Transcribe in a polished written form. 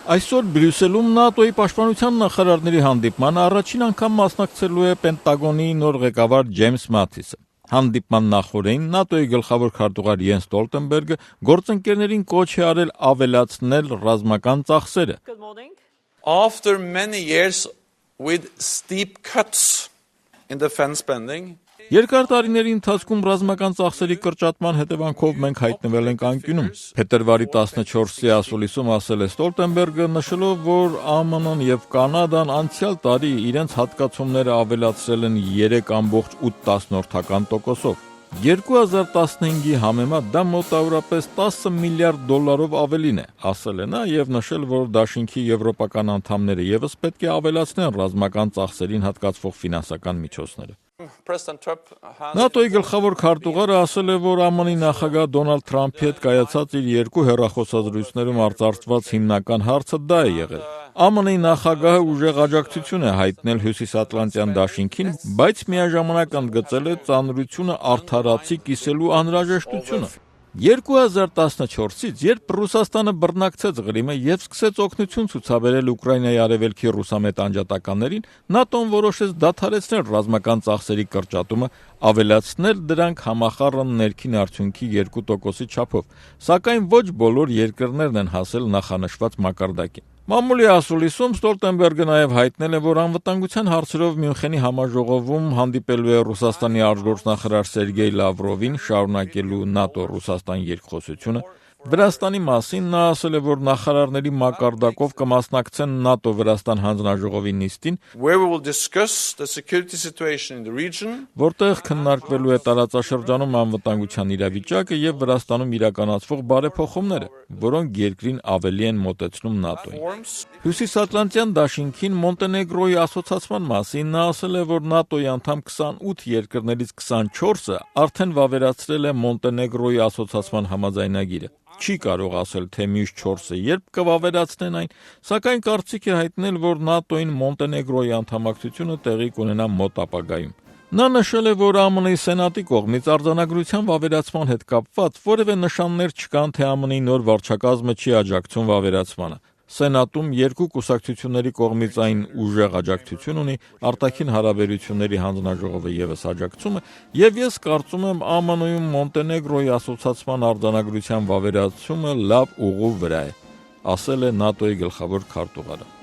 Այսօր Բրյուսելում ՆԱՏՕ-ի պաշտպանության նախարարների հանդիպմանը առաջին անգամ մասնակցելու է Պենտագոնի նոր ղեկավար Ջեյմս Մաթիսը։ Հանդիպման նախօրեին ՆԱՏՕ-ի գլխավոր քարտուղար Յենս Ստոլտենբերգը գործընկերներին կոչ է արել ավելացնել ռազմական ծախսերը։ After many years with steep cuts in defense spending, Երկար տարիների ընթացքում ռազմական ծախսերի կրճատման հետևանքով մենք հայտնվել ենք անկյունում։ Փետրվարի 14-ի ասուլիսում ասել է Ստոլտենբերգը, նշելով, որ ԱՄՆ-ն եւ Կանադան անցյալ տարի իրենց հատկացումները ավելացրել են 3.8%-ով։ 2015-ի համեմատ դա մոտավորապես $10 միլիարդ ավելին է, ասել է նա եւ նշել, որ դաշինքի եվրոպական անդամները եւս պետք է ավելացնեն ռազմական ծախսերին հատկացվող ֆինանսական միջոցները։ ՆԱՏՕ-ի գլխավոր քարտուղարը ասել է, որ ԱՄՆ-ի նախագահ Դոնալդ Թրամփի հետ կայացած իր երկու հեռախոսազրույցներում արծարծված հիմնական հարցը դա է եղել։ ԱՄՆ-ի նախագահը ուժեղ աջակցություն է հայտնել Հյուսիսատլանտյան դաշինքին, բայց միաժամանակ ընդգծել է ծանրությունը արդարացի կիսելու անհրաժեշտությունը։ 2014-ից, երբ Ռուսաստանը բռնակցեց Ղրիմը եւ սկսեց օգնություն ցուցաբերել Ուկրաինայի արևելքի ռուսամետ անջատականներին, ՆԱՏՕ-ն որոշեց դադարեցնել ռազմական ծախսերի կրճատումը, ավելացնել դրանք համախառն ներքին արդյունքի 2%-ի չափով, սակայն ոչ բոլոր երկրներն են հասել նախանշված մակարդակին։ Մամուլի ասուլիսում Ստոլտենբերգը նաև հայտնել է, որ անվտանգության հարցերով Մյունխենի համաժողովում հանդիպելու է Ռուսաստանի արտգործնախարար Սերգեյ Լավրովին, շարունակելու ՆԱՏՕ-Ռուսաստան երկխոսությունը։ Վրաստանի մասին նա ասել է, որ նախարարների մակարդակով կմասնակցեն ՆԱՏՕ-Վրաստան հանձնաժողովի նիստին, որտեղ քննարկվելու է տարածաշրջանում անվտանգության իրավիճակը եւ Վրաստանում իրականացվող բարեփոխումները, որոնք երկրին ավելի են մոտեցնում ՆԱՏՕ-ին։ Հյուսիսատլանտյան դաշինքին Մոնտենեգրոյի ասոցացման մասին նա ասել է, որ ՆԱՏՕ-ի անդամ 28 երկրներից 24-ը արդեն վավերացրել է Մոնտենեգրոյի ասոցացման համաձայնագիրը։ Չի կարող ասել, թե մյուս 4-ը երբ կվավերացնեն այն, սակայն կարծիք է հայտնել, որ ՆԱՏՕ-ին Մոնտենեգրոյի անդամակցությունը տեղի կունենա մոտ ապագայում։ Նա նշել է, որ ԱՄՆ-ի Սենատի կողմից արձանագրության վավերացման հետ կապված որևէ նշաններ չկան, թե ԱՄՆ-ի նոր վարչակազմը չի աջակցում վավերացմանը։ Սենատում երկու կուսակցությունների կողմից այն ուժեղ աջակցություն ունի, արտաքին հարաբերությունների հանձնաժողովը եւս աջակցում է, եւ ես կարծում եմ ԱՄՆ-ում Մոնտենեգրոյի ասոցացման արձանագրության վավերացումը լավ ուղու վրա է, ասել է ՆԱՏՕ-ի գլխավոր քարտուղարը։